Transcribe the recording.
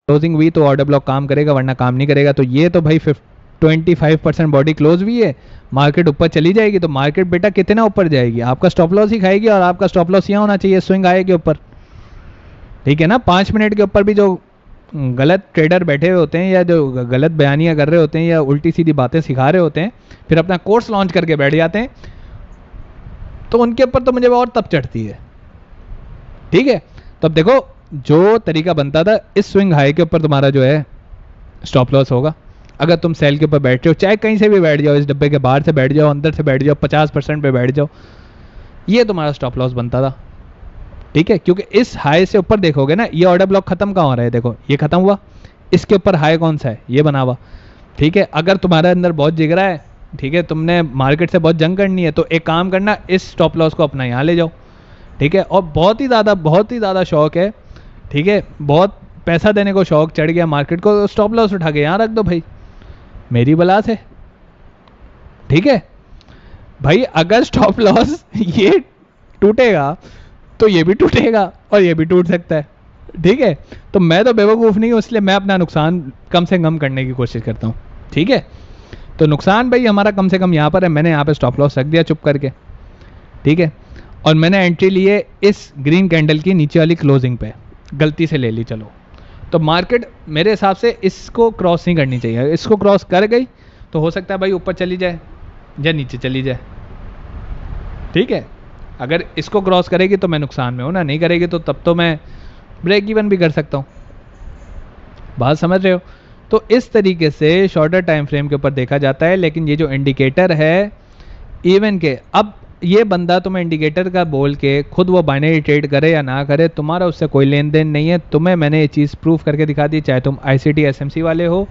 Closing हुई तो order block काम करेगा, वरना काम नहीं करेगा। तो ये तो भाई 25% बॉडी क्लोज हुई है, मार्केट ऊपर चली जाएगी तो मार्केट बेटा कितना ऊपर जाएगी, आपका स्टॉप लॉस ही खाएगी। और आपका स्टॉप लॉस यहाँ होना चाहिए स्विंग हाई के ऊपर, ठीक है ना। 5 मिनट के ऊपर भी जो गलत ट्रेडर बैठे हुए होते हैं या जो गलत बयानियां कर रहे होते हैं या उल्टी सीधी बातें सिखा रहे होते हैं, फिर अपना कोर्स लॉन्च करके बैठ जाते हैं, तो उनके ऊपर तो मुझे और तब चढ़ती है, ठीक है। तो अब देखो जो तरीका बनता था, इस स्विंग हाई के ऊपर तुम्हारा जो है स्टॉप लॉस होगा। अगर तुम सेल के ऊपर बैठते हो, चाहे कहीं से भी बैठ जाओ, इस डब्बे के बाहर से बैठ जाओ, अंदर से बैठ जाओ, 50% पे बैठ जाओ, ये तुम्हारा स्टॉप लॉस बनता था, ठीक है। क्योंकि इस हाई से ऊपर देखोगे ना, ये ऑर्डर ब्लॉक खत्म कहाँ हो रहा है, देखो ये खत्म हुआ, इसके ऊपर हाई कौन सा है, ये बना हुआ, ठीक है। अगर तुम्हारे अंदर बहुत जिगरा है, ठीक है, तुमने मार्केट से बहुत जंग करनी है, तो एक काम करना, इस स्टॉप लॉस को अपना यहाँ ले जाओ, ठीक है। और बहुत ही ज़्यादा शौक है, ठीक है, बहुत पैसा देने को शौक चढ़ गया मार्केट को, स्टॉप लॉस उठा के यहाँ रख दो भाई, मेरी बला से, ठीक है भाई। अगर स्टॉप लॉस ये टूटेगा तो ये भी टूटेगा और ये भी टूट सकता है, ठीक है। तो मैं तो बेवकूफ़ नहीं हूँ, इसलिए मैं अपना नुकसान कम से कम करने की कोशिश करता हूँ, ठीक है। तो नुकसान भाई हमारा कम से कम यहाँ पर है, मैंने यहाँ पे स्टॉप लॉस रख दिया चुप करके, ठीक है। और मैंने एंट्री ली है इस ग्रीन कैंडल की नीचे वाली क्लोजिंग पे, गलती से ले ली, चलो। तो मार्केट मेरे हिसाब से इसको क्रॉस नहीं करनी चाहिए, इसको क्रॉस कर गई तो हो सकता है भाई ऊपर चली जाए या नीचे चली जाए, ठीक है। अगर इसको क्रॉस करेगी तो मैं नुकसान में हूँ ना, नहीं करेगी तो तब तो मैं ब्रेक इवन भी कर सकता हूँ, बात समझ रहे हो। तो इस तरीके से शॉर्टर टाइम फ्रेम के ऊपर देखा जाता है। लेकिन ये जो इंडिकेटर है इवन के, अब ये बंदा तुम्हें इंडिकेटर का बोल के खुद वो बाइनरी ट्रेड करे या ना करे, तुम्हारा उससे कोई लेन देन नहीं है। तुम्हें मैंने ये चीज़ प्रूफ करके दिखा दी, चाहे तुम ICT SMC वाले हो